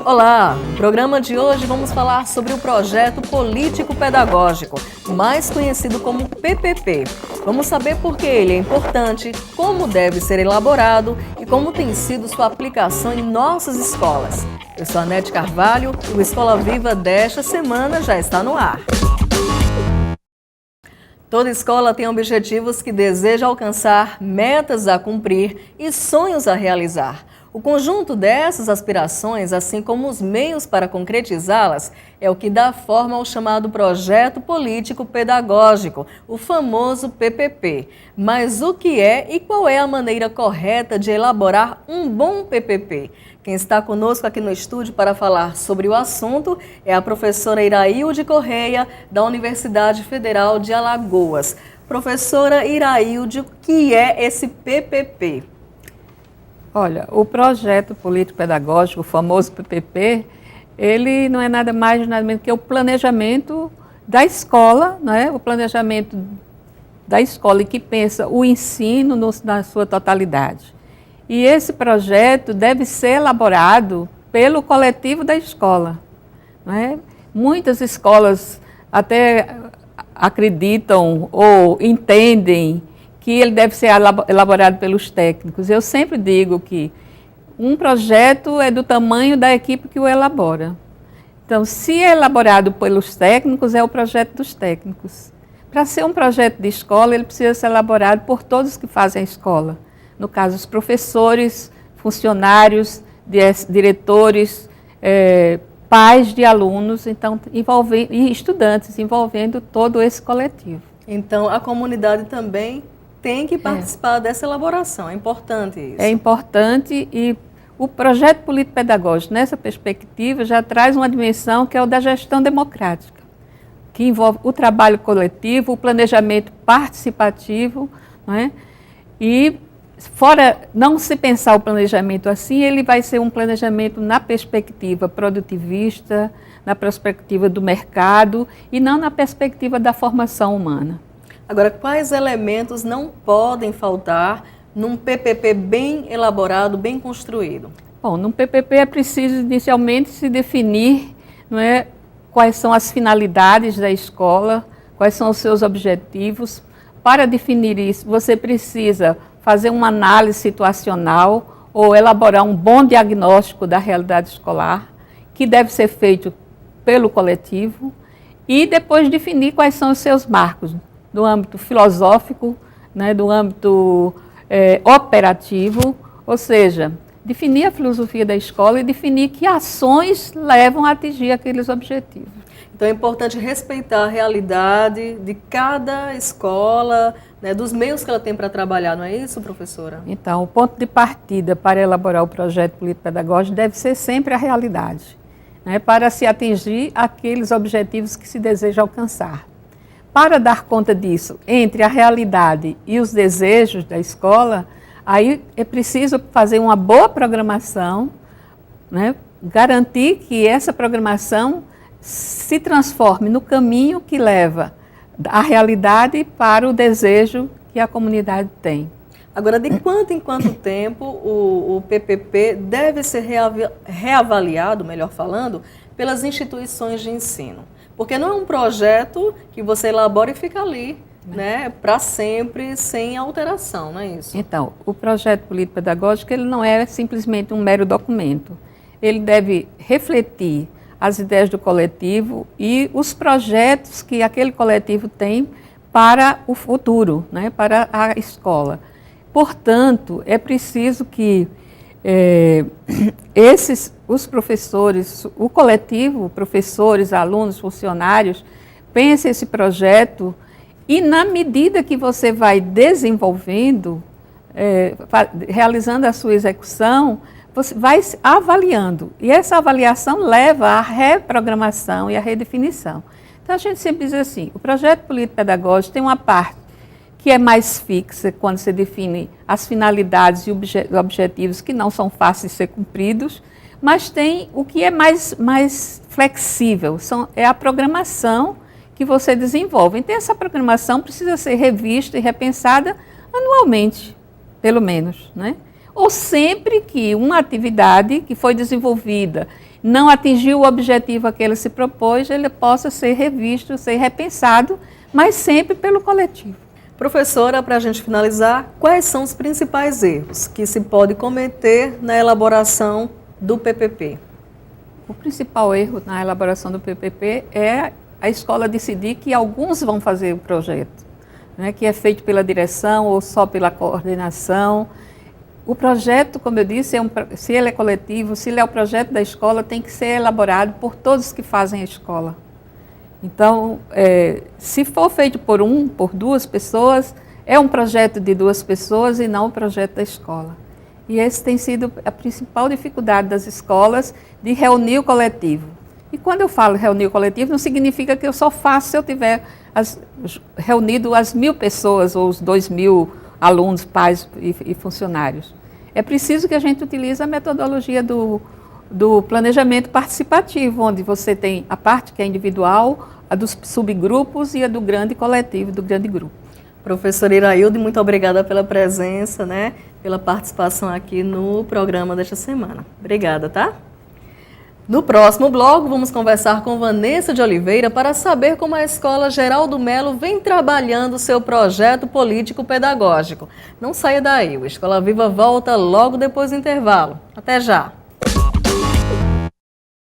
Olá! No programa de hoje vamos falar sobre o projeto político-pedagógico, mais conhecido como PPP. Vamos saber por que ele é importante, como deve ser elaborado e como tem sido sua aplicação em nossas escolas. Eu sou a Nete Carvalho e o Escola Viva desta semana já está no ar. Toda escola tem objetivos que deseja alcançar, metas a cumprir e sonhos a realizar. O conjunto dessas aspirações, assim como os meios para concretizá-las, é o que dá forma ao chamado Projeto Político Pedagógico, o famoso PPP. Mas o que é e qual é a maneira correta de elaborar um bom PPP? Quem está conosco aqui no estúdio para falar sobre o assunto é a professora Irailde Correia, da Universidade Federal de Alagoas. Professora Irailde, o que é esse PPP? Olha, o projeto político-pedagógico, o famoso PPP, ele não é nada mais nada menos que o planejamento da escola, né? O planejamento da escola que pensa o ensino na sua totalidade. E esse projeto deve ser elaborado pelo coletivo da escola, né? Muitas escolas até acreditam ou entendem que ele deve ser elaborado pelos técnicos. Eu sempre digo que um projeto é do tamanho da equipe que o elabora. Então, se é elaborado pelos técnicos, é o projeto dos técnicos. Para ser um projeto de escola, ele precisa ser elaborado por todos que fazem a escola. No caso, os professores, funcionários, diretores, pais de alunos, então, e estudantes, envolvendo todo esse coletivo. Então, a comunidade também tem que participar dessa elaboração, é importante isso. É importante e o projeto político-pedagógico, nessa perspectiva, já traz uma dimensão que é o da gestão democrática, que envolve o trabalho coletivo, o planejamento participativo, não é? E fora não se pensar o planejamento assim, ele vai ser um planejamento na perspectiva produtivista, na perspectiva do mercado e não na perspectiva da formação humana. Agora, quais elementos não podem faltar num PPP bem elaborado, bem construído? Bom, num PPP é preciso inicialmente se definir, não é, quais são as finalidades da escola, quais são os seus objetivos. Para definir isso, você precisa fazer uma análise situacional ou elaborar um bom diagnóstico da realidade escolar, que deve ser feito pelo coletivo, e depois definir quais são os seus marcos, do âmbito filosófico, né, do âmbito operativo, ou seja, definir a filosofia da escola e definir que ações levam a atingir aqueles objetivos. Então é importante respeitar a realidade de cada escola, né, dos meios que ela tem para trabalhar, não é isso, professora? Então, o ponto de partida para elaborar o projeto político-pedagógico deve ser sempre a realidade, né, para se atingir aqueles objetivos que se deseja alcançar. Para dar conta disso, entre a realidade e os desejos da escola, aí é preciso fazer uma boa programação, né? Garantir que essa programação se transforme no caminho que leva a realidade para o desejo que a comunidade tem. Agora, de quanto em quanto tempo o PPP deve ser reavaliado, melhor falando, pelas instituições de ensino? Porque não é um projeto que você elabora e fica ali, né, para sempre, sem alteração, não é isso? Então, o projeto político-pedagógico ele não é simplesmente um mero documento. Ele deve refletir as ideias do coletivo e os projetos que aquele coletivo tem para o futuro, né, para a escola. Portanto, é preciso que os professores, o coletivo, professores, alunos, funcionários, pensem esse projeto e na medida que você vai desenvolvendo, realizando a sua execução, você vai avaliando. E essa avaliação leva à reprogramação e à redefinição. Então a gente sempre diz assim, o projeto político-pedagógico tem uma parte que é mais fixa, quando se define as finalidades e objetivos que não são fáceis de ser cumpridos, mas tem o que é mais flexível, é a programação que você desenvolve. Então, essa programação precisa ser revista e repensada anualmente, pelo menos, né? Ou sempre que uma atividade que foi desenvolvida não atingiu o objetivo a que ele se propôs, ele possa ser revisto, ser repensado, mas sempre pelo coletivo. Professora, para a gente finalizar, quais são os principais erros que se pode cometer na elaboração do PPP? O principal erro na elaboração do PPP é a escola decidir que alguns vão fazer o projeto, né, que é feito pela direção ou só pela coordenação. O projeto, como eu disse, se ele é coletivo, se ele é o projeto da escola, tem que ser elaborado por todos que fazem a escola. Então, se for feito por duas pessoas, é um projeto de duas pessoas e não o projeto da escola. E esse tem sido a principal dificuldade das escolas de reunir o coletivo. E quando eu falo reunir o coletivo, não significa que eu só faço se eu tiver reunido as 1.000 pessoas ou os 2.000 alunos, pais e funcionários. É preciso que a gente utilize a metodologia do planejamento participativo, onde você tem a parte que é individual, a dos subgrupos e a do grande coletivo, do grande grupo. Professora Irailde, muito obrigada pela presença, né, pela participação aqui no programa desta semana. Obrigada, tá? No próximo bloco, vamos conversar com Vanessa de Oliveira para saber como a Escola Geraldo Melo vem trabalhando seu projeto político-pedagógico. Não saia daí, o Escola Viva volta logo depois do intervalo. Até já!